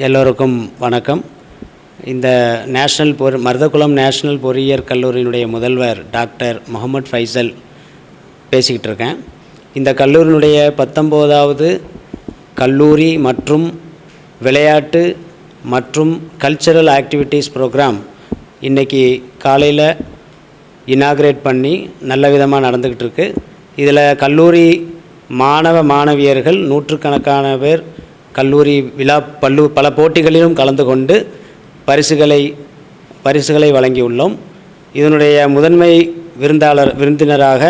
எல்லோருக்கும் வணக்கம். இந்த மருதகுளம் நேஷ்னல் பொறியியற் கல்லூரியினுடைய முதல்வர் டாக்டர் முகமது ஃபைசல் பேசிக்கிட்டு இருக்கேன். இந்த கல்லூரியினுடைய 19வது கல்லூரி மற்றும் விளையாட்டு மற்றும் கல்ச்சரல் ஆக்டிவிட்டீஸ் ப்ரோக்ராம் இன்றைக்கி காலையில் இனாக்ரேட் பண்ணி நல்ல விதமாக நடந்துக்கிட்டு இருக்குது. இதில் கல்லூரி மாணவியர்கள் நூற்றுக்கணக்கான பேர் கல்லூரி பல போட்டிகளிலும் கலந்து கொண்டு பரிசுகளை வழங்கியுள்ளோம். இதனுடைய முதன்மை விருந்தினராக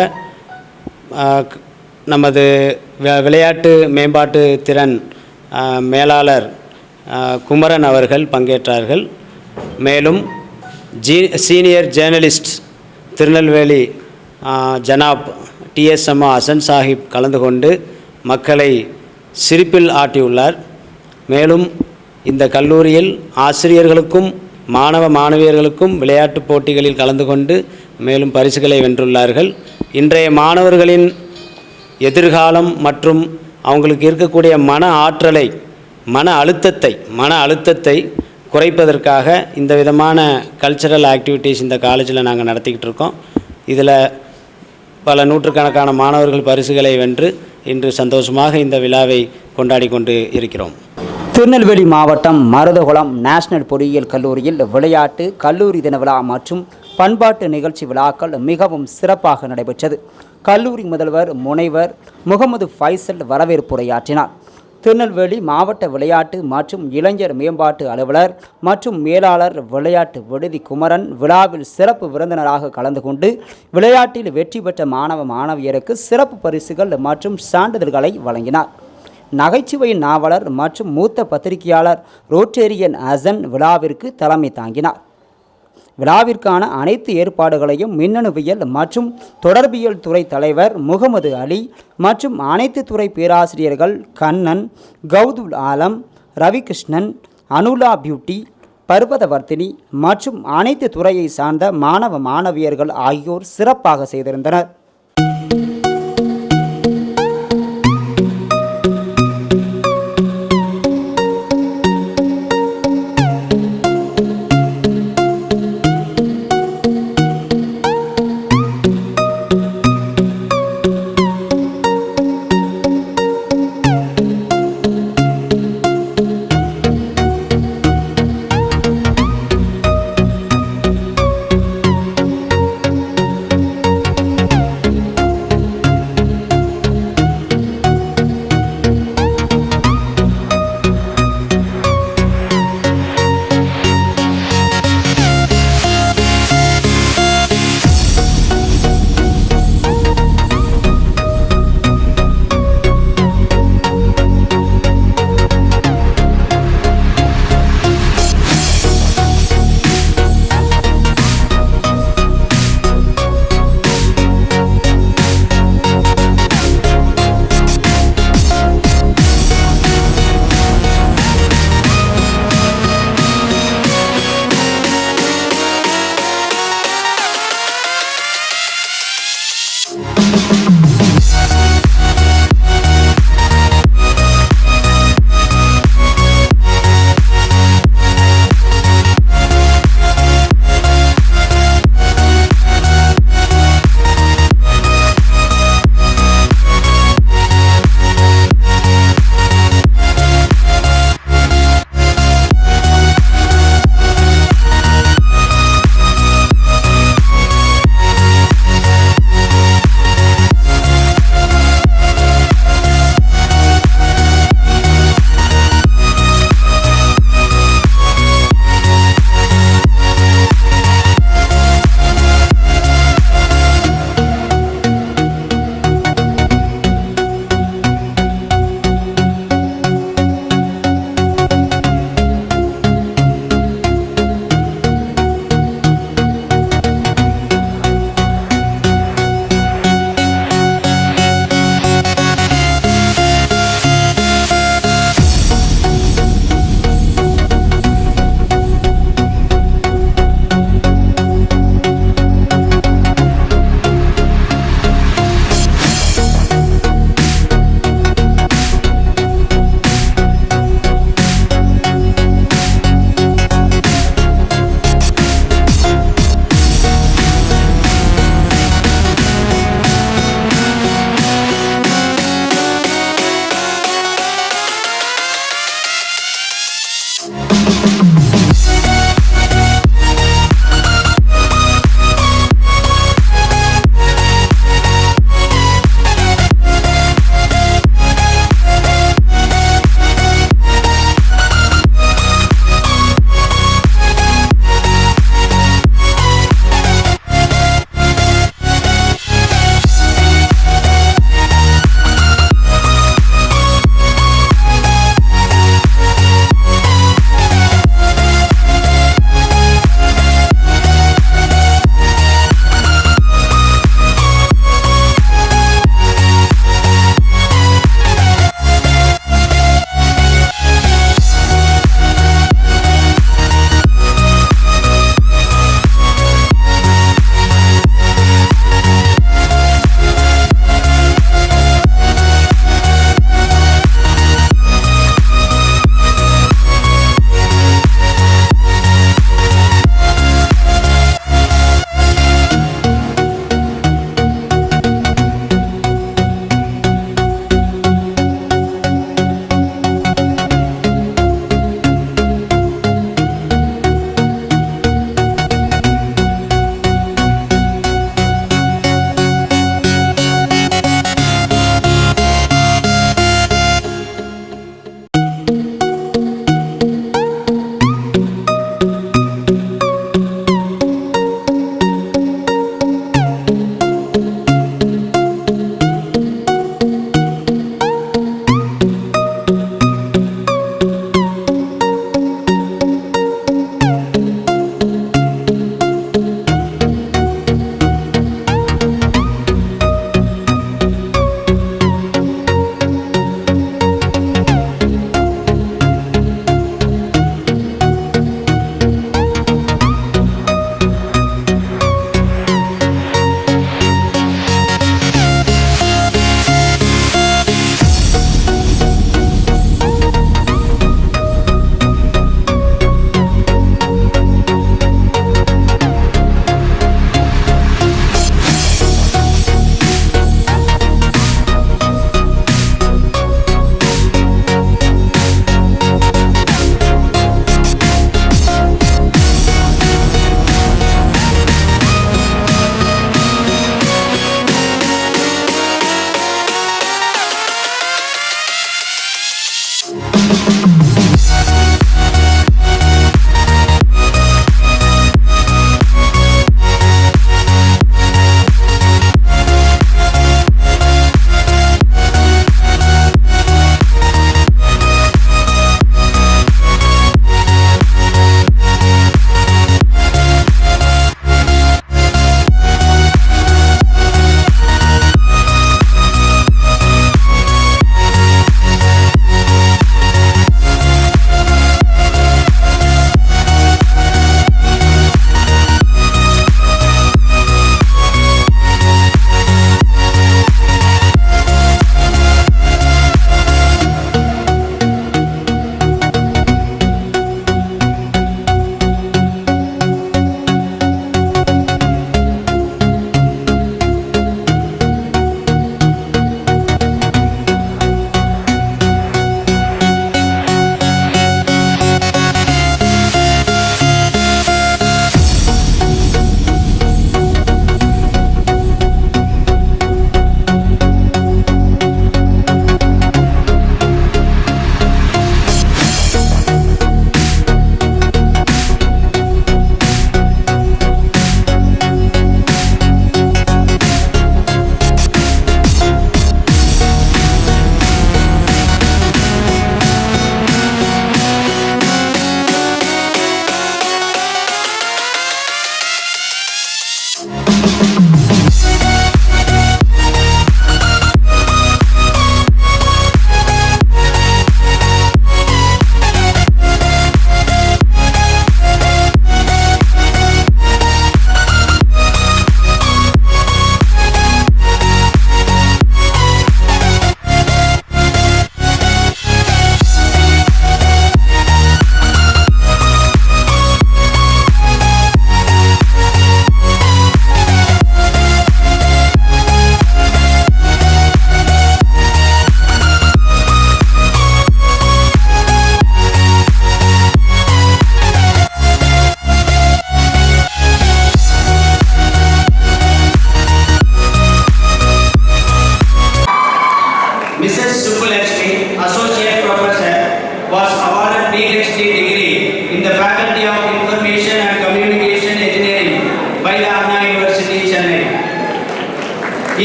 நமது விளையாட்டு மேம்பாட்டு திறன் மேலாளர் குமரன் அவர்கள் பங்கேற்றார்கள். மேலும் சீனியர் ஜேர்னலிஸ்ட் திருநெல்வேலி ஜனாப் TSM ஹசன் சாஹிப் கலந்து கொண்டு மக்களை சிரிப்பில் ஆட்டியுள்ளார். மேலும் இந்த கல்லூரியில் ஆசிரியர்களுக்கும் மாணவியர்களுக்கும் விளையாட்டுப் போட்டிகளில் கலந்து கொண்டு மேலும் பரிசுகளை வென்றுள்ளார்கள். இன்றைய மாணவர்களின் எதிர்காலம் மற்றும் அவங்களுக்கு இருக்கக்கூடிய மன அழுத்தத்தை குறைப்பதற்காக இந்த விதமான கல்ச்சரல் ஆக்டிவிட்டீஸ் இந்த காலேஜில் நாங்கள் நடத்திக்கிட்டு இருக்கோம். இதில் பல நூற்றுக்கணக்கான மாணவர்கள் பரிசுகளை வென்று இன்று சந்தோஷமாக இந்த விழாவை கொண்டாடி கொண்டு இருக்கிறோம். திருநெல்வேலி மாவட்டம் மருதகுளம் நேஷனல் பொறியியல் கல்லூரியில் விளையாட்டு கல்லூரி தின விழா மற்றும் பண்பாட்டு நிகழ்ச்சி விழாக்கள் மிகவும் சிறப்பாக நடைபெற்றது. கல்லூரி முதல்வர் முனைவர் முகமது ஃபைசல் வரவேற்புரையாற்றினார். திருநெல்வேலி மாவட்ட விளையாட்டு மற்றும் இளைஞர் மேம்பாட்டு அலுவலர் மற்றும் மேலாளர் விளையாட்டு விடுதி குமரன் விழாவில் சிறப்பு விருந்தினராக கலந்து கொண்டு விளையாட்டில் வெற்றி பெற்ற மாணவியருக்கு சிறப்பு பரிசுகள் மற்றும் சான்றிதழ்களை வழங்கினார். நகைச்சுவை நாவலர் மற்றும் மூத்த பத்திரிகையாளர் ரோட்டேரியன் ஹசன் விழாவிற்கு தலைமை தாங்கினார். விழாவிற்கான அனைத்து ஏற்பாடுகளையும் மின்னணுவியல் மற்றும் தொடர்பியல் துறை தலைவர் முகமது அலி மற்றும் அனைத்து துறை பேராசிரியர்கள் கண்ணன், கௌதுல் ஆலம், ரவிகிருஷ்ணன், அனுலா பியூட்டி, பர்வதவர்த்தினி மற்றும் அனைத்து துறையை சார்ந்த மாணவியர்கள் ஆகியோர் சிறப்பாக செய்திருந்தனர்.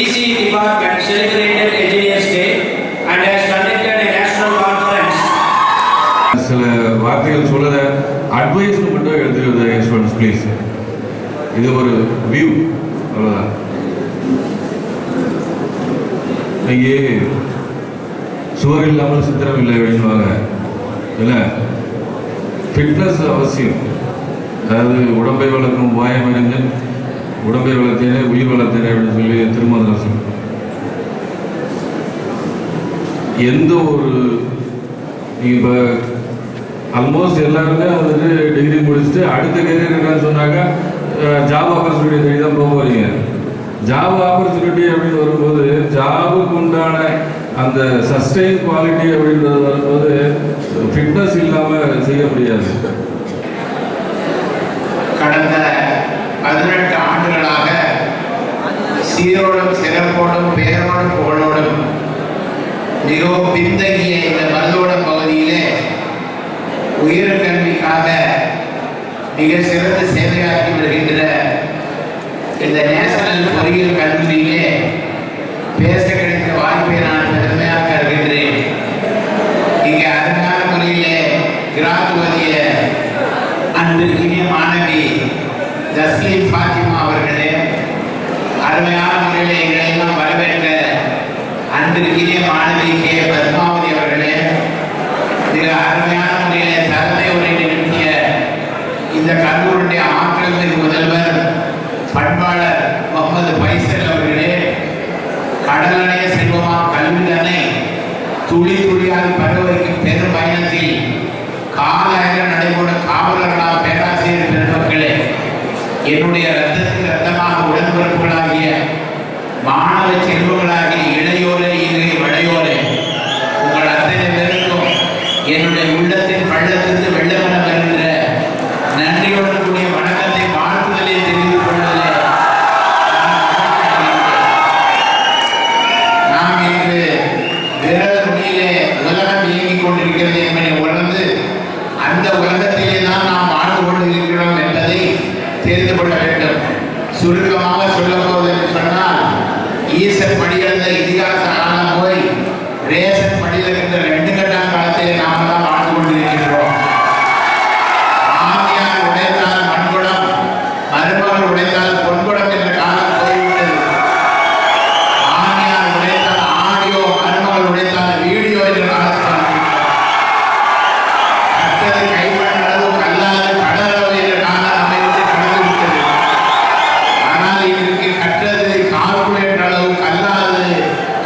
ECE department celebrated Engineers Day and has conducted a national conference. சில வார்த்தைகள் சொல்லுற அட்வைஸ் மட்டும் எழுதுறது ஸ்டூடெண்ட்ஸ் ப்ளீஸ். இது ஒரு வியூ அவ்வளோதான். இங்கே சுவர் இல்லாமல் சித்திரம் இல்லை அப்படின்வாங்க இல்லை. ஃபிட்னஸ் அவசியம். அதாவது உடம்பை வளர்க்கும் வாயம் அறிந்து உடம்பை வளர்த்தேனே உயிர் வளர்த்தேனே அப்படின்னு சொல்லி திருமணம் சொல்லுவோம். எந்த ஒரு இப்போ ஆல்மோஸ்ட் எல்லாருமே வந்துட்டு டிகிரி முடிச்சுட்டு அடுத்த கரியர் என்னன்னு சொன்னாக்கா ஜாப் ஆப்பர்ச்சுனிட்டி தேடி தான் போக போறீங்க. ஜாப் ஆப்பர்ச்சுனிட்டி அப்படின்னு வரும்போது ஜாபுக்கு உண்டான அந்த சஸ்டெயின் குவாலிட்டி அப்படின்றது வரும்போது ஃபிட்னஸ் இல்லாமல் செய்ய முடியாது. கடந்த 18 ஆண்டுகளாக சீரோடும் சிறப்போடும் பேரோடும் புகழோடும் மிகவும் பின்தங்கிய இந்த மருதோடம் பகுதியிலே உயர்கல்விக்காக மிக சிறந்த சேவையாற்றி வருகின்ற இந்த நேஷனல் பொறியியல் கல்லூரியிலே பேச கிடைத்த வாய்ப்பை நான் பெருமையாக கருதுகின்றேன். இங்கே அருமையான முறையிலே கிராத்துவதிய அன்பிற்கினிய மாணவி ஜஸ்லீம் ஃபாத்திமா அவர்களே, அருமையான முறையில் எங்களை எல்லாம் வரவேற்ற அன்பிற்கினிய மாணவி கே பத்மாவதி அவர்களே, மிக அருமையான முறையிலே தலைமை உரை நிகழ்த்திய இந்த கல்லூரியுடைய ஆற்றல் மிகு முதல்வர் பண்பாளர் முகமது பைசல் அவர்களே, கடலடைய செல்வமாம் கல்விதனை துளி துளியாக பருவவைக்கும் பெரும் பயணத்தில் காலாயிரம் நடைபெறும் காவலர்களால் பேராசிரியர் பெருமக்களே, என்னுடைய ரத்தத்தில் ரத்தமாக உடன்பிறப்புகளாகிய மாணவ செல்வங்களாகிய இளையோரே இங்கே வளையோரே, உங்கள் அத்தனை பேருக்கும் என்னுடைய உள்ளத்தின் பள்ளத்திற்கு வெள்ளமென வருகின்ற நன்றியுடன் கூடிய வணக்கத்தை வாழ்த்துதலை தெரிவித்துக் கொள்வதிலே நாம் இன்று விரல் நுனியிலே உலகம் இயங்கிக் கொண்டிருக்கிறது என்பதை உணர்ந்து அந்த உலகத்திலே தான் நாம் வாழ்ந்து கொண்டிருக்கிறோம் என்பதை தெரிந்து கொள்ள வேண்டும். சுருக்கமாக சொல்ல போவது என்று சொன்னால், ஈசன் படியிழந்த இதிகாச காலம் போய் ரேசன் படியிழந்த 2 கட்டாம் காலத்திலே நாம் தான் வாழ்ந்து கொண்டிருக்கிறோம். ஆமியார் உடைத்தால் மண்குடம், மருமகள் உடைத்தால் பொன்குடம் என்ற காலம் போய்விட்டது. ஆமியார் உடைத்தால் ஆடியோ, மருமகள் உடைத்தால் வீடியோ என்ற காலத்தில் கட்டது கைமண் அளவு கல்லாது கடலளவு என்ற காலம் நம்மை விட்டு கடந்து விட்டது. ஆனால் இன்றைக்கு கட்டது கால்குலேட்டர் அளவு கல்லாது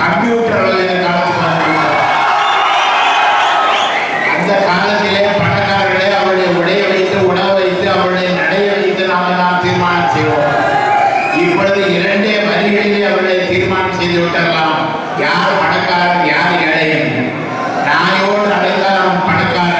கம்ப்யூட்டர் அளவு என்ற காலத்தில் வந்துவிட்டது. அந்த காலத்திலே பணக்காரர்களே அவருடைய உடைய வைத்து உணவு வைத்து அவருடைய நடைய வைத்து நாம் தீர்மானம் செய்வோம். இப்பொழுது 2 வரிகளிலே அவர்களை தீர்மானம் செய்து விட்டலாம், யார் பணக்காரன் யார் ஏழை. நாயோடு அடைந்தால் அவன் பணக்காரன்,